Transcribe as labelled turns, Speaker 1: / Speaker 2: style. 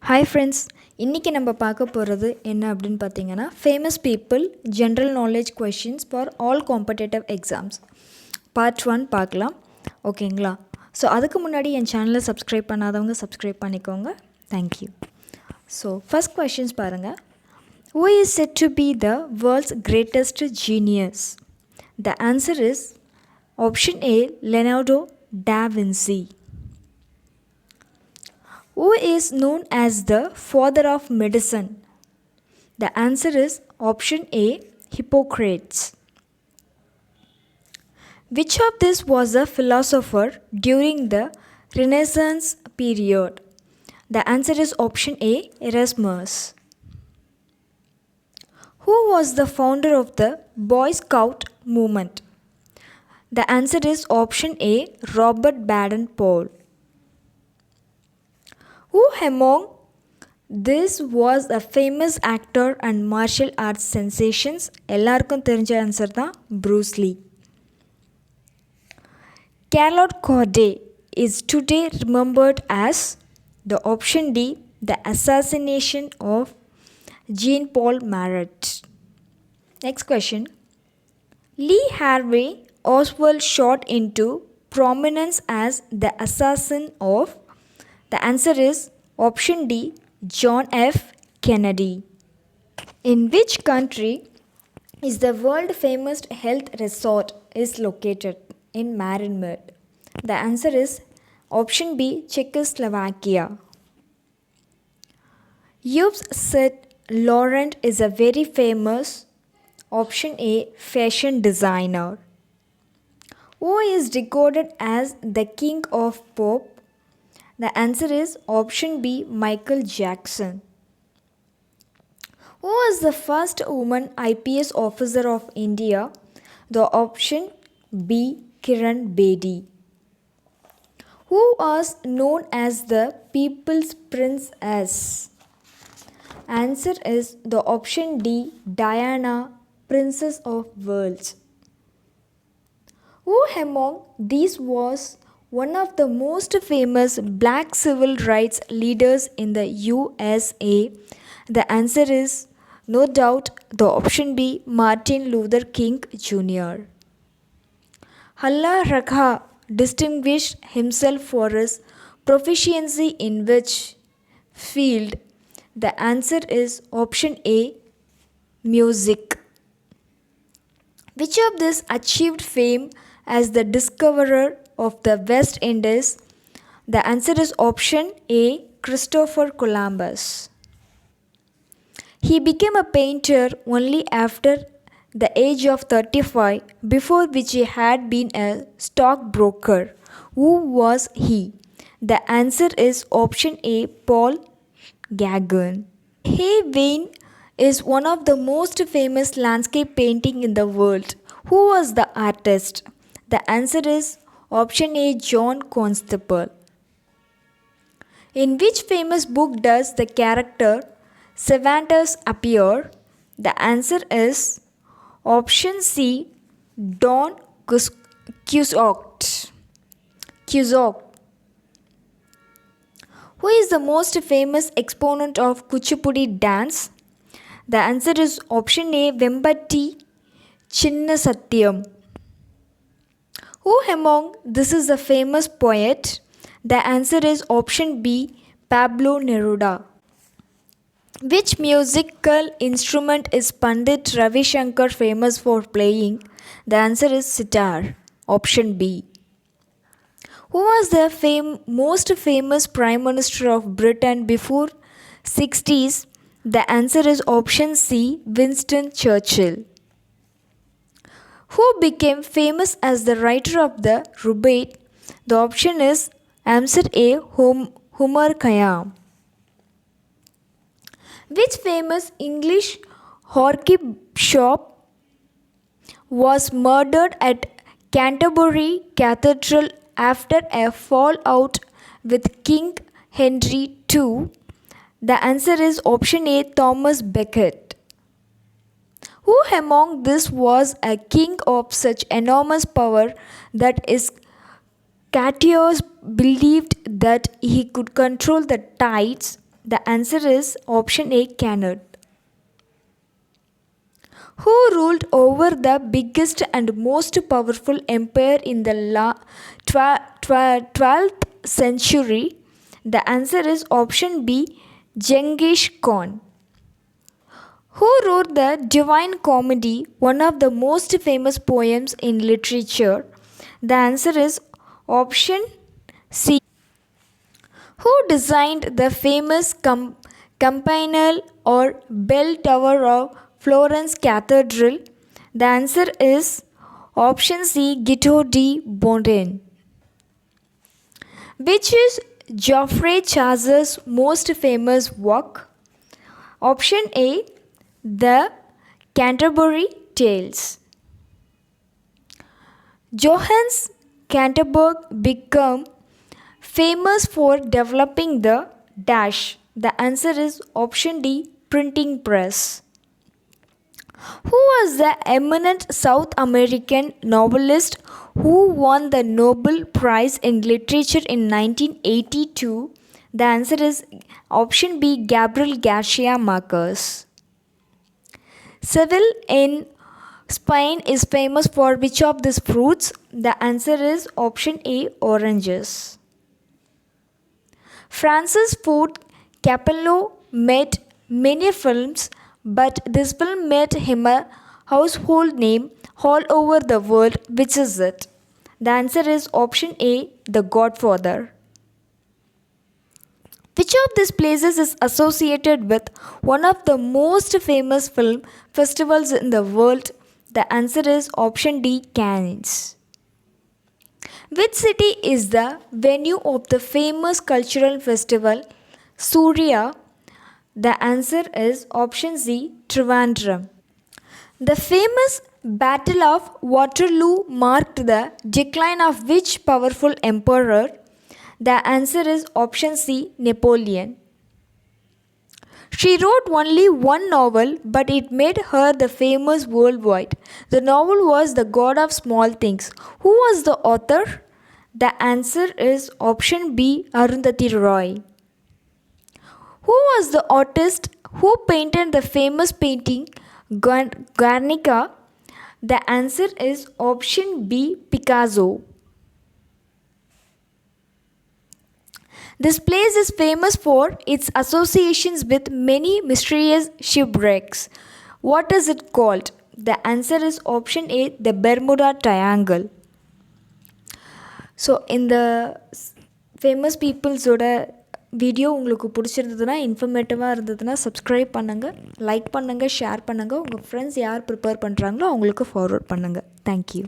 Speaker 1: Hi friends, இன்றைக்கி நம்ம பார்க்க போகிறது என்ன அப்படின்னு பார்த்தீங்கன்னா famous people general knowledge questions for all competitive exams part 1 பார்க்கலாம். ஓகேங்களா? ஸோ அதுக்கு முன்னாடி என் சேனலை சப்ஸ்கிரைப் பண்ணாதவங்க சப்ஸ்கிரைப் பண்ணிக்கோங்க. தேங்க்யூ. ஸோ ஃபஸ்ட் கொஷின்ஸ் பாருங்கள். Who is said to be the world's greatest genius? The answer is option A, Leonardo da Vinci. Who is known as the father of medicine? The answer is option A, Hippocrates. Which of this was a philosopher during the Renaissance period? The answer is option A, Erasmus. Who was the founder of the Boy Scout movement? The answer is option A, Robert Baden-Powell. Who among this was a famous actor and martial arts sensations? எல்லாருக்கும் தெரிஞ்ச answer தான் Bruce Lee. Charlotte Corday is today remembered as the option D, the assassination of Jean-Paul Marat. Next question. Lee Harvey Oswald shot into prominence as the assassin of. The answer is option D, John F. Kennedy. In which country is the world famous health resort is located? In Marienbad. The answer is option B, Czechoslovakia. Yves St. Laurent is a very famous option A, fashion designer. Who is regarded as the king of pop? The answer is option B, Michael Jackson. Who was the first woman IPS officer of India? The option B, Kiran Bedi. Who was known as the People's Princess? Answer is the option D, Diana, Princess of Wales. Who among these was one of the most famous black civil rights leaders in the USA? The answer is no doubt the option B, Martin Luther King Jr. Alla Rakha distinguished himself for his proficiency in which field? The answer is option A, music. Which of this achieved fame as the discoverer of the West Indies? The answer is option A, Christopher Columbus. He became a painter only after the age of 35, before which he had been a stockbroker. Who was he? The answer is option A, Paul Gauguin. Hay Wain is one of the most famous landscape painting in the world. Who was the artist? The answer is option A, John Constable. In which famous book does the character Cervantes appear? The answer is option C, Don Quixote. Who is the most famous exponent of kuchipudi dance? The answer is option A, Vembatti Chinna Satyam. Who among this is a famous poet? The answer is option B, Pablo Neruda. Which musical instrument is Pandit Ravi Shankar famous for playing? The answer is sitar, option B. Who was the most famous Prime Minister of Britain before 60s? The answer is option C, Winston Churchill. Who became famous as the writer of the Rubaiyat? The option is answer A, Umar Khayyam. Which famous English archbishop was murdered at Canterbury Cathedral after a fallout with King Henry II? The answer is option A, Thomas Becket. Who among this was a king of such enormous power that his courtiers believed that he could control the tides The answer is option A, Canute. Who ruled over the biggest and most powerful empire in the 12th century? The answer is option B, Genghis Khan. Who wrote the Divine Comedy, one of the most famous poems in literature? The answer is option C. Who designed the famous Campanile or Bell Tower of Florence cathedral? The answer is option C, Guiteau Bonden. Which is Geoffrey Chaucer's most famous work? Option A, the Canterbury Tales. Johannes Gutenberg became famous for developing the dash. The answer is option D, printing press. Who was the eminent South American novelist who won the Nobel Prize in Literature in 1982? The answer is option B, Gabriel Garcia Marquez. Seville in Spain is famous for which of these fruits? The answer is option A, oranges. Francis Ford Coppola made many films, but this film made him a household name all over the world. Which is it? The answer is option A, The Godfather. Which of these places is associated with one of the most famous film festivals in the world? The answer is option D, Cannes. Which city is the venue of the famous cultural festival Soorya? The answer is option C, Trivandrum. The famous Battle of Waterloo marked the decline of which powerful emperor? The answer is option C, Napoleon. She wrote only one novel, but it made her the famous worldwide. The novel was The God of Small Things. Who was the author? The answer is option B, Arundhati Roy. Who was the artist who painted the famous painting Guernica? The answer is option B, Picasso. This place is famous for its associations with many mysterious shipwrecks. What is it called? The answer is option A, the Bermuda Triangle. So இந்த famous பீப்புள்ஸோட video உங்களுக்கு பிடிச்சிருந்ததுன்னா, இன்ஃபர்மேட்டிவாக இருந்ததுன்னா subscribe பண்ணுங்கள், like பண்ணுங்கள், share பண்ணுங்கள். உங்கள் friends யார் prepare பண்ணுறாங்களோ அவங்களுக்கு ஃபார்வர்ட் பண்ணுங்கள். தேங்க்யூ.